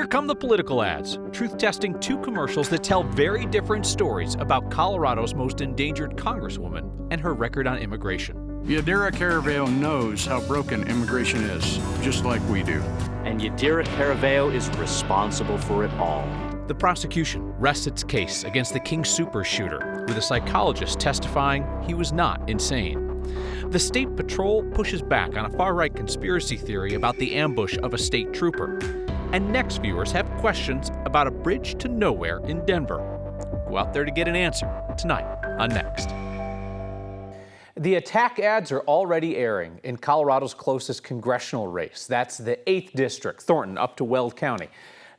come the political ads, truth-testing two commercials that tell very different stories about Colorado's most endangered congresswoman and her record on immigration. Yadira Caraveo knows how broken immigration is, just like we do. And Yadira Caraveo is responsible for it all. The prosecution rests its case against the King Soopers shooter, with a psychologist testifying he was not insane. The state patrol pushes back on a far-right conspiracy theory about the ambush of a state trooper. And next viewers have questions about a bridge to nowhere in Denver. Go out there to get an answer tonight on Next. The attack ads are already airing in Colorado's closest congressional race. That's the 8th District, Thornton, up to Weld County.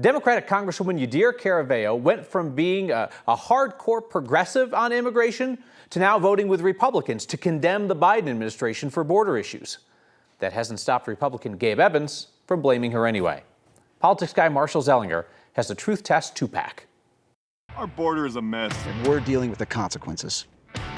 Democratic Congresswoman Yadira Caraveo went from being a hardcore progressive on immigration to now voting with Republicans to condemn the Biden administration for border issues. That hasn't stopped Republican Gabe Evans from blaming her anyway. Politics guy Marshall Zellinger has the Truth Test 2-pack. Our border is a mess. And we're dealing with the consequences.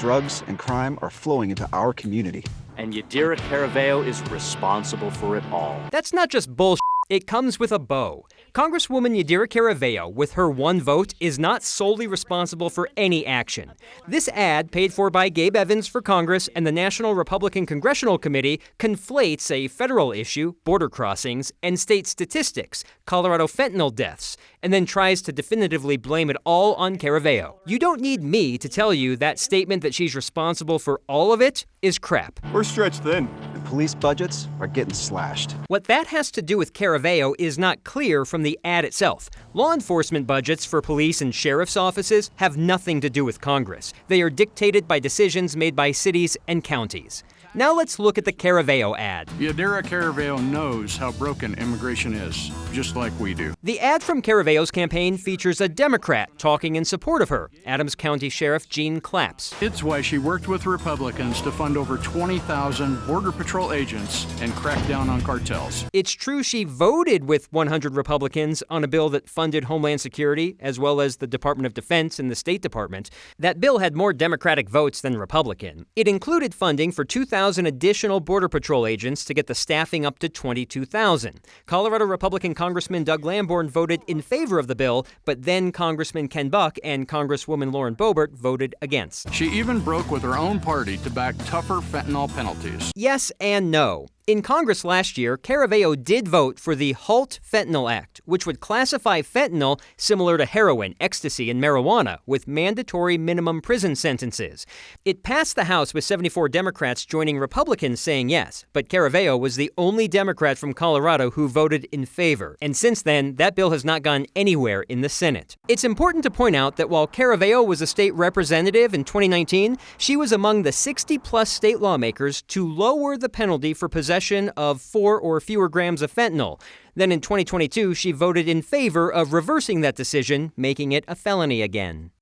Drugs and crime are flowing into our community. And Yadira Caraveo is responsible for it all. That's not just bullshit. It comes with a bow. Congresswoman Yadira Caraveo, with her one vote, is not solely responsible for any action. This ad, paid for by Gabe Evans for Congress and the National Republican Congressional Committee, conflates a federal issue, border crossings, and state statistics, Colorado fentanyl deaths, and then tries to definitively blame it all on Caraveo. You don't need me to tell you that statement that she's responsible for all of it is crap. We're stretched thin. And police budgets are getting slashed. What that has to do with Caraveo is not clear from the ad itself. Law enforcement budgets for police and sheriff's offices have nothing to do with Congress. They are dictated by decisions made by cities and counties. Now let's look at the Caraveo ad. Yadira Caraveo knows how broken immigration is, just like we do. The ad from Caraveo's campaign features a Democrat talking in support of her, Adams County Sheriff Gene Claps. It's why she worked with Republicans to fund over 20,000 Border Patrol agents and crack down on cartels. It's true she voted with 100 Republicans on a bill that funded Homeland Security, as well as the Department of Defense and the State Department. That bill had more Democratic votes than Republican. It included funding for 2,000 additional Border Patrol agents to get the staffing up to 22,000. Colorado Republican Congressman Doug Lamborn voted in favor of the bill, but then Congressman Ken Buck and Congresswoman Lauren Boebert voted against. She even broke with her own party to back tougher fentanyl penalties. Yes and no. In Congress last year, Caraveo did vote for the HALT Fentanyl Act, which would classify fentanyl similar to heroin, ecstasy, and marijuana, with mandatory minimum prison sentences. It passed the House with 74 Democrats joining Republicans saying yes, but Caraveo was the only Democrat from Colorado who voted in favor. And since then, that bill has not gone anywhere in the Senate. It's important to point out that while Caraveo was a state representative in 2019, she was among the 60-plus state lawmakers to lower the penalty for possession of 4 or fewer grams of fentanyl. Then in 2022, she voted in favor of reversing that decision, making it a felony again.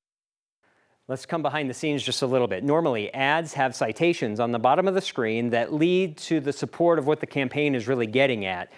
Let's come behind the scenes just a little bit. Normally, ads have citations on the bottom of the screen that lead to the support of what the campaign is really getting at.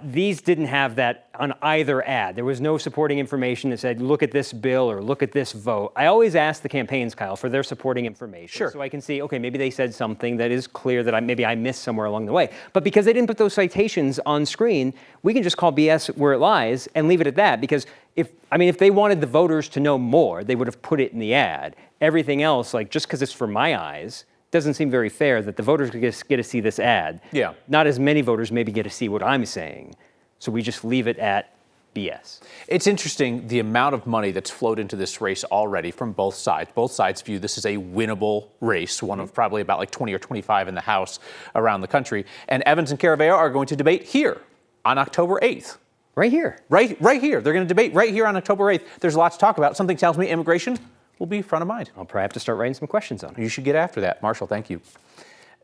These didn't have that on either ad. There was no supporting information that said, look at this bill or look at this vote. I always ask the campaigns, Kyle, for their supporting information. Sure. So I can see, okay, maybe they said something that is clear that maybe I missed somewhere along the way. But because they didn't put those citations on screen, we can just call BS where it lies and leave it at that. Because if they wanted the voters to know more, they would have put it in the ad. Everything else, like just because it's for my eyes, doesn't seem very fair that the voters get to see this ad. Yeah. Not as many voters maybe get to see what I'm saying. So we just leave it at BS. It's interesting the amount of money that's flowed into this race already from both sides. Both sides view this as a winnable race, one of probably about like 20 or 25 in the House around the country. And Evans and Caraveo are going to debate here on October 8th. Right here. Right here. They're going to debate right here on October 8th. There's a lot to talk about. Something tells me immigration will be front of mind. I'll probably have to start writing some questions on it. You should get after that. Marshall, thank you.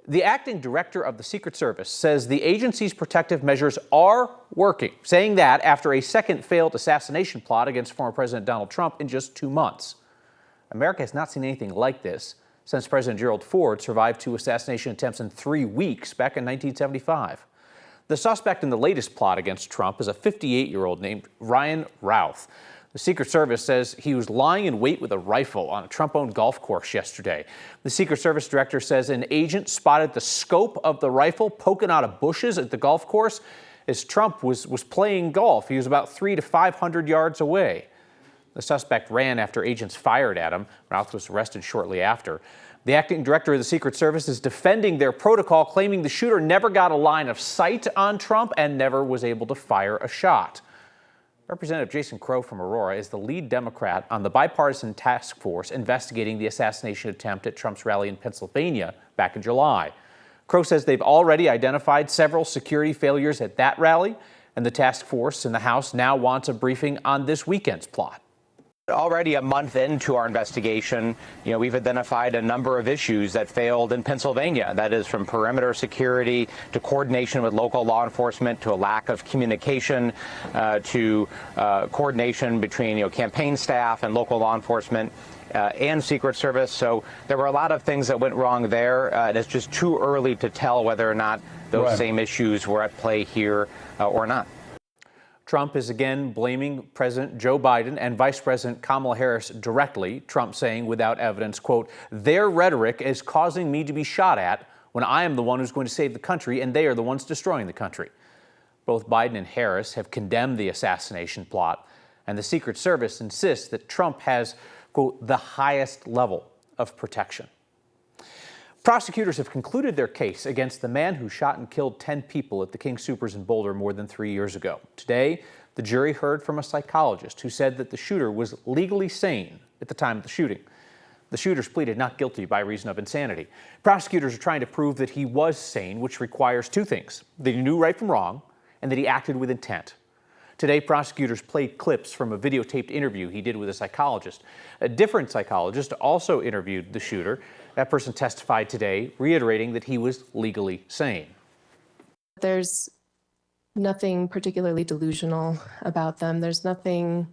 The acting director of the Secret Service says the agency's protective measures are working, saying that after a second failed assassination plot against former President Donald Trump in just 2 months. America has not seen anything like this since President Gerald Ford survived 2 assassination attempts in 3 weeks back in 1975. The suspect in the latest plot against Trump is a 58-year-old named Ryan Routh. The Secret Service says he was lying in wait with a rifle on a Trump-owned golf course yesterday. The Secret Service director says an agent spotted the scope of the rifle poking out of bushes at the golf course as Trump was playing golf. He was about 300 to 500 yards away. The suspect ran after agents fired at him. Routh was arrested shortly after. The acting director of the Secret Service is defending their protocol, claiming the shooter never got a line of sight on Trump and never was able to fire a shot. Representative Jason Crow from Aurora is the lead Democrat on the bipartisan task force investigating the assassination attempt at Trump's rally in Pennsylvania back in July. Crow says they've already identified several security failures at that rally, and the task force in the House now wants a briefing on this weekend's plot. Already a month into our investigation, we've identified a number of issues that failed in Pennsylvania. That is from perimeter security to coordination with local law enforcement to a lack of communication to coordination between campaign staff and local law enforcement and Secret Service. So there were a lot of things that went wrong there. And it's just too early to tell whether or not those same issues were at play here or not. Trump is again blaming President Joe Biden and Vice President Kamala Harris directly. Trump saying without evidence, quote, "Their rhetoric is causing me to be shot at when I am the one who's going to save the country and they are the ones destroying the country." Both Biden and Harris have condemned the assassination plot, and the Secret Service insists that Trump has, quote, "the highest level of protection." Prosecutors have concluded their case against the man who shot and killed 10 people at the King Soopers in Boulder more than 3 years ago. Today, the jury heard from a psychologist who said that the shooter was legally sane at the time of the shooting. The shooters pleaded not guilty by reason of insanity. Prosecutors are trying to prove that he was sane, which requires two things: that he knew right from wrong and that he acted with intent. Today, prosecutors played clips from a videotaped interview he did with a psychologist. A different psychologist also interviewed the shooter. That person testified today, reiterating that he was legally sane. There's nothing particularly delusional about them. There's nothing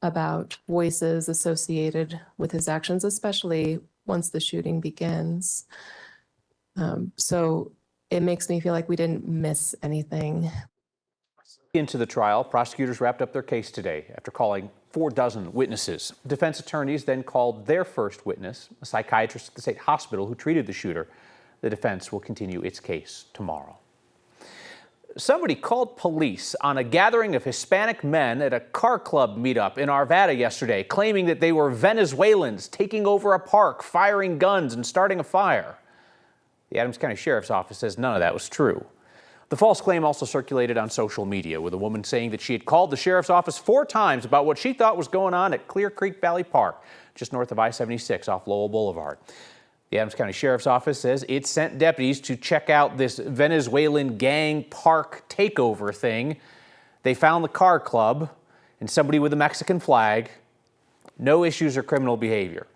about voices associated with his actions, especially once the shooting begins. So it makes me feel like we didn't miss anything. Into the trial, prosecutors wrapped up their case today after calling 4 witnesses. Defense attorneys then called their first witness, a psychiatrist at the state hospital who treated the shooter. The defense will continue its case tomorrow. Somebody called police on a gathering of Hispanic men at a car club meetup in Arvada yesterday, claiming that they were Venezuelans taking over a park, firing guns, and starting a fire. The Adams County Sheriff's Office says none of that was true. The false claim also circulated on social media, with a woman saying that she had called the sheriff's office 4 times about what she thought was going on at Clear Creek Valley Park, just north of I-76 off Lowell Boulevard. The Adams County Sheriff's Office says it sent deputies to check out this Venezuelan gang park takeover thing. They found the car club and somebody with a Mexican flag. No issues or criminal behavior.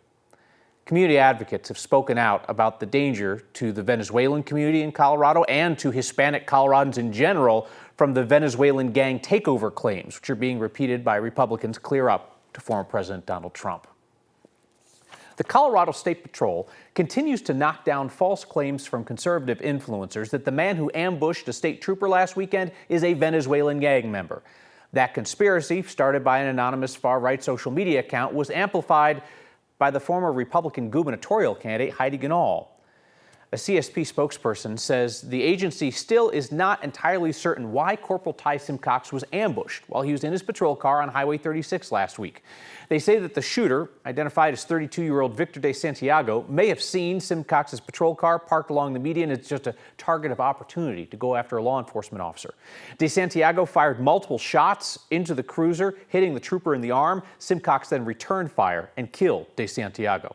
Community advocates have spoken out about the danger to the Venezuelan community in Colorado and to Hispanic Coloradans in general from the Venezuelan gang takeover claims, which are being repeated by Republicans clear up to former President Donald Trump. The Colorado State Patrol continues to knock down false claims from conservative influencers that the man who ambushed a state trooper last weekend is a Venezuelan gang member. That conspiracy, started by an anonymous far-right social media account, was amplified by the former Republican gubernatorial candidate Heidi Ganahl. A CSP spokesperson says the agency still is not entirely certain why Corporal Ty Simcox was ambushed while he was in his patrol car on Highway 36 last week. They say that the shooter, identified as 32-year-old Victor De Santiago, may have seen Simcox's patrol car parked along the median as just a target of opportunity to go after a law enforcement officer. De Santiago fired multiple shots into the cruiser, hitting the trooper in the arm. Simcox then returned fire and killed De Santiago.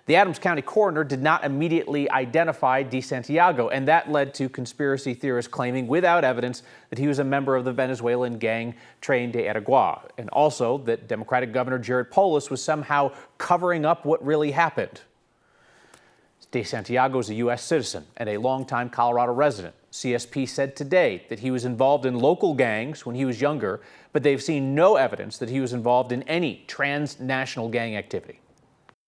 The Adams County coroner did not immediately identify De Santiago, and that led to conspiracy theorists claiming without evidence that he was a member of the Venezuelan gang Tren de Aragua, and also that Democratic Governor Jared Polis was somehow covering up what really happened. De Santiago is a U.S. citizen and a longtime Colorado resident. CSP said today that he was involved in local gangs when he was younger, but they've seen no evidence that he was involved in any transnational gang activity.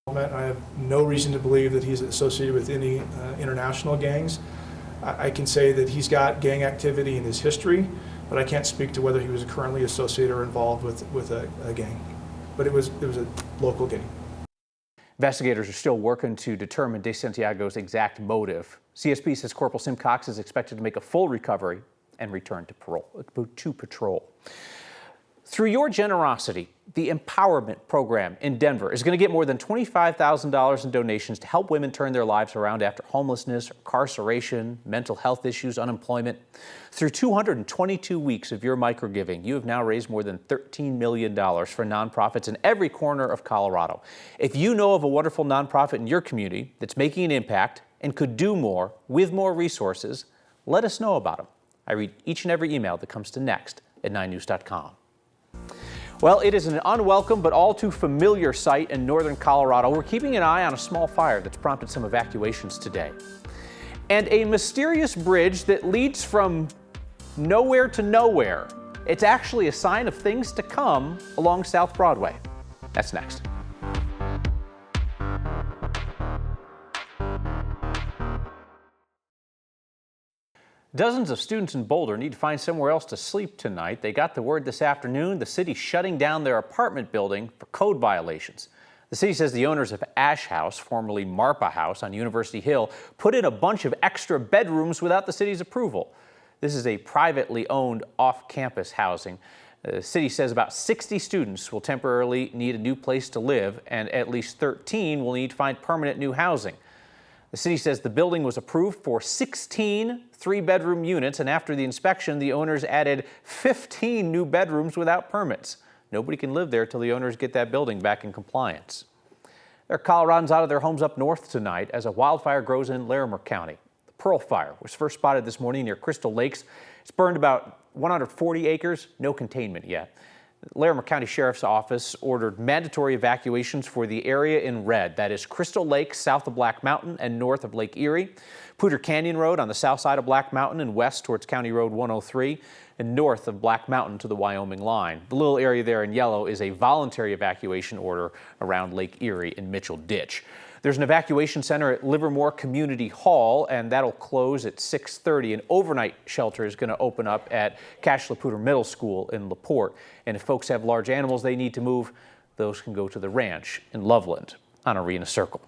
I have no reason to believe that he's associated with any international gangs. I can say that he's got gang activity in his history, but I can't speak to whether he was currently associated or involved with a gang. But it was a local gang. Investigators are still working to determine De Santiago's exact motive. CSP says Corporal Simcox is expected to make a full recovery and return to patrol. Through your generosity, the Empowerment Program in Denver is going to get more than $25,000 in donations to help women turn their lives around after homelessness, incarceration, mental health issues, unemployment. Through 222 weeks of your microgiving, you have now raised more than $13 million for nonprofits in every corner of Colorado. If you know of a wonderful nonprofit in your community that's making an impact and could do more with more resources, let us know about them. I read each and every email that comes to next@9news.com. Well, it is an unwelcome but all too familiar sight in northern Colorado. We're keeping an eye on a small fire that's prompted some evacuations today. And a mysterious bridge that leads from nowhere to nowhere. It's actually a sign of things to come along South Broadway. That's next. Dozens of students in Boulder need to find somewhere else to sleep tonight. They got the word this afternoon the city's shutting down their apartment building for code violations. The city says the owners of Ash House, formerly Marpa House on University Hill, put in a bunch of extra bedrooms without the city's approval. This is a privately owned off-campus housing. The city says about 60 students will temporarily need a new place to live, and at least 13 will need to find permanent new housing. The city says the building was approved for 16 three-bedroom units, and after the inspection, the owners added 15 new bedrooms without permits. Nobody can live there till the owners get that building back in compliance. There are Coloradans out of their homes up north tonight as a wildfire grows in Larimer County. The Pearl Fire was first spotted this morning near Crystal Lakes. It's burned about 140 acres, no containment yet. The Larimer County Sheriff's Office ordered mandatory evacuations for the area in red. That is Crystal Lake south of Black Mountain and north of Lake Erie, Pooter Canyon Road on the south side of Black Mountain and west towards County Road 103, and north of Black Mountain to the Wyoming line. The little area there in yellow is a voluntary evacuation order around Lake Erie and Mitchell Ditch. There's an evacuation center at Livermore Community Hall, and that'll close at 6:30. An overnight shelter is going to open up at Cash Laputer Middle School in LaPorte. And if folks have large animals they need to move, those can go to the ranch in Loveland on Arena Circle.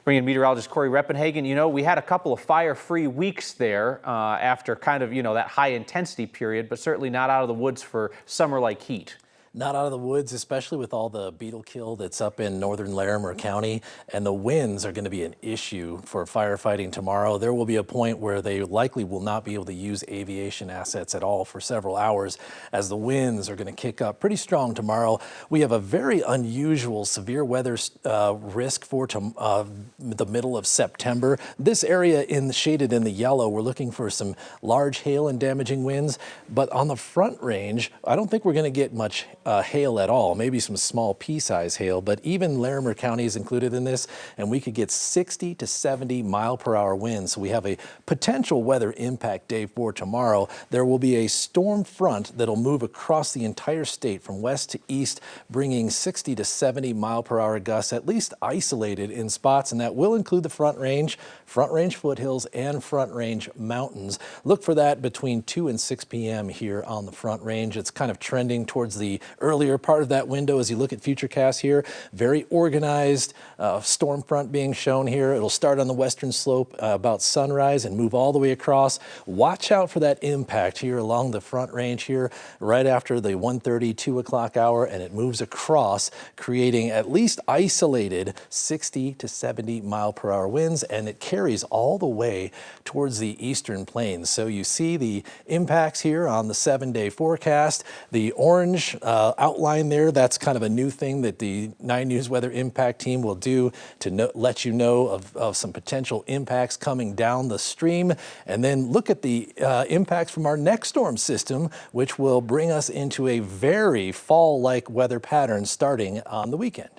Bringing meteorologist Corey Reppenhagen. You know, we had a couple of fire-free weeks there after kind of, that high-intensity period, but certainly not out of the woods for summer-like heat. Not out of the woods, especially with all the beetle kill that's up in northern Larimer County, and the winds are going to be an issue for firefighting tomorrow. There will be a point where they likely will not be able to use aviation assets at all for several hours as the winds are going to kick up pretty strong tomorrow. We have a very unusual severe weather risk for the middle of September. This area shaded in the yellow, we're looking for some large hail and damaging winds, but on the Front Range, I don't think we're going to get much hail at all, maybe some small pea-size hail, but even Larimer County is included in this, and we could get 60 to 70 mile-per-hour winds. So we have a potential weather impact day for tomorrow. There will be a storm front that'll move across the entire state from west to east, bringing 60 to 70 mile-per-hour gusts, at least isolated in spots, and that will include the Front Range foothills, and Front Range mountains. Look for that between 2 and 6 p.m. here on the Front Range. It's kind of trending towards the earlier part of that window as you look at Futurecast here. Very organized storm front being shown here. It'll start on the western slope about sunrise and move all the way across. Watch out for that impact here along the Front Range here right after the 1:30, 2 o'clock hour, and it moves across, creating at least isolated 60 to 70 mile-per-hour winds, and it carries all the way towards the eastern plains. So you see the impacts here on the 7-day forecast. The orange outline there, that's kind of a new thing that the 9 News Weather Impact Team will do to let you know of some potential impacts coming down the stream. And then look at the impacts from our next storm system, which will bring us into a very fall-like weather pattern starting on the weekend.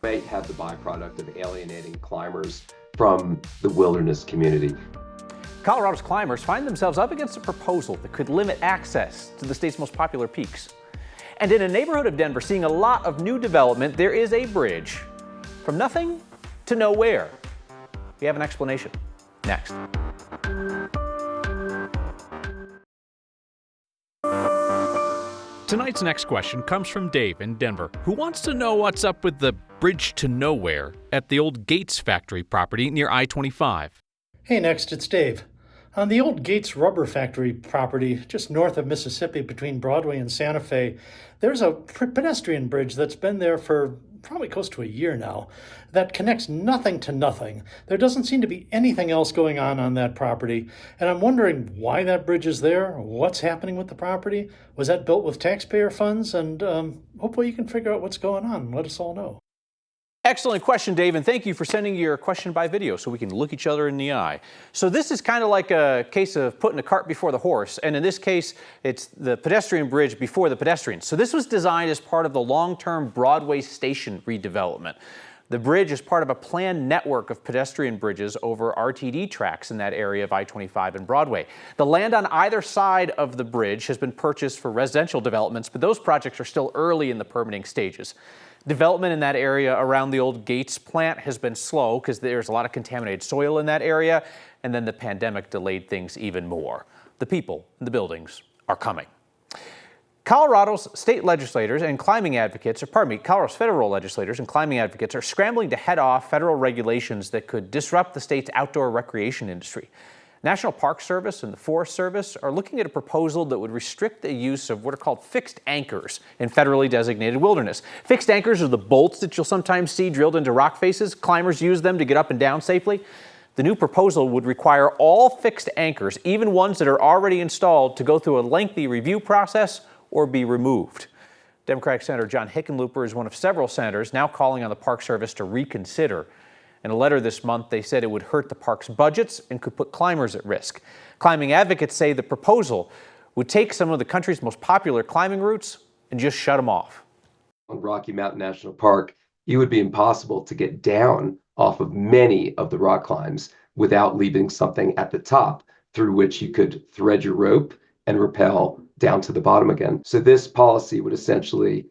May have the byproduct of alienating climbers from the wilderness community. Colorado's climbers find themselves up against a proposal that could limit access to the state's most popular peaks. And in a neighborhood of Denver seeing a lot of new development, there is a bridge from nothing to nowhere. We have an explanation next. Tonight's next question comes from Dave in Denver, who wants to know what's up with the bridge to nowhere at the old Gates factory property near I-25. Hey, next, it's Dave. On the old Gates Rubber Factory property just north of Mississippi between Broadway and Santa Fe, there's a pedestrian bridge that's been there for probably close to a year now that connects nothing to nothing. There doesn't seem to be anything else going on that property, and I'm wondering why that bridge is there, what's happening with the property. Was that built with taxpayer funds? And hopefully you can figure out what's going on and let us all know. Excellent question, Dave, and thank you for sending your question by video so we can look each other in the eye. So this is kind of like a case of putting a cart before the horse, and in this case, it's the pedestrian bridge before the pedestrians. So this was designed as part of the long-term Broadway station redevelopment. The bridge is part of a planned network of pedestrian bridges over RTD tracks in that area of I-25 and Broadway. The land on either side of the bridge has been purchased for residential developments, but those projects are still early in the permitting stages. Development in that area around the old Gates plant has been slow because there's a lot of contaminated soil in that area, and then the pandemic delayed things even more. The people and the buildings are coming. Colorado's state legislators and climbing advocates, Colorado's federal legislators and climbing advocates are scrambling to head off federal regulations that could disrupt the state's outdoor recreation industry. National Park Service and the Forest Service are looking at a proposal that would restrict the use of what are called fixed anchors in federally designated wilderness. Fixed anchors are the bolts that you'll sometimes see drilled into rock faces. Climbers use them to get up and down safely. The new proposal would require all fixed anchors, even ones that are already installed, to go through a lengthy review process or be removed. Democratic Senator John Hickenlooper is one of several senators now calling on the Park Service to reconsider. In a letter this month, they said it would hurt the park's budgets and could put climbers at risk. Climbing advocates say the proposal would take some of the country's most popular climbing routes and just shut them off. On Rocky Mountain National Park, it would be impossible to get down off of many of the rock climbs without leaving something at the top through which you could thread your rope and rappel down to the bottom again. So this policy would essentially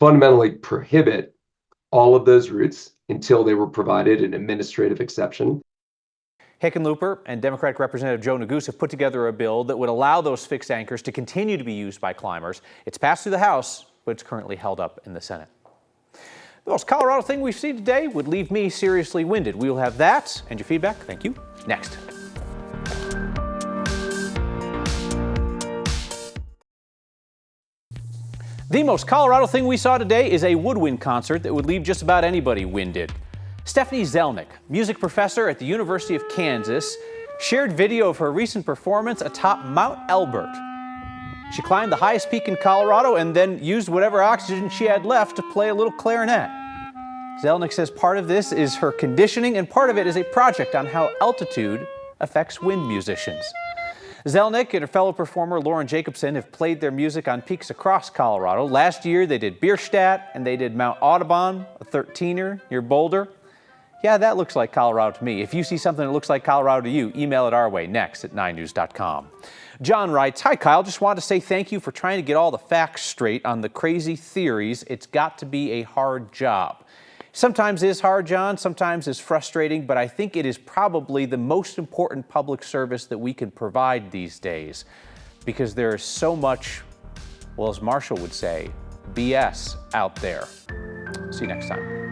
fundamentally prohibit all of those routes until they were provided an administrative exception. Hickenlooper and Democratic Representative Joe Neguse have put together a bill that would allow those fixed anchors to continue to be used by climbers. It's passed through the House, but it's currently held up in the Senate. The most Colorado thing we've seen today would leave me seriously winded. We will have that and your feedback, thank you, next. The most Colorado thing we saw today is a woodwind concert that would leave just about anybody winded. Stephanie Zelnick, music professor at the University of Kansas, shared video of her recent performance atop Mount Elbert. She climbed the highest peak in Colorado and then used whatever oxygen she had left to play a little clarinet. Zelnick says part of this is her conditioning and part of it is a project on how altitude affects wind musicians. Zelnick and her fellow performer Lauren Jacobson have played their music on peaks across Colorado. Last year they did Bierstadt and they did Mount Audubon, a 13er near Boulder. Yeah, that looks like Colorado to me. If you see something that looks like Colorado to you, email it our way next at 9news.com. John writes, "Hi Kyle, just wanted to say thank you for trying to get all the facts straight on the crazy theories. It's got to be a hard job." Sometimes it is hard, John, sometimes it's frustrating, but I think it is probably the most important public service that we can provide these days because there is so much, well, as Marshall would say, BS out there. See you next time.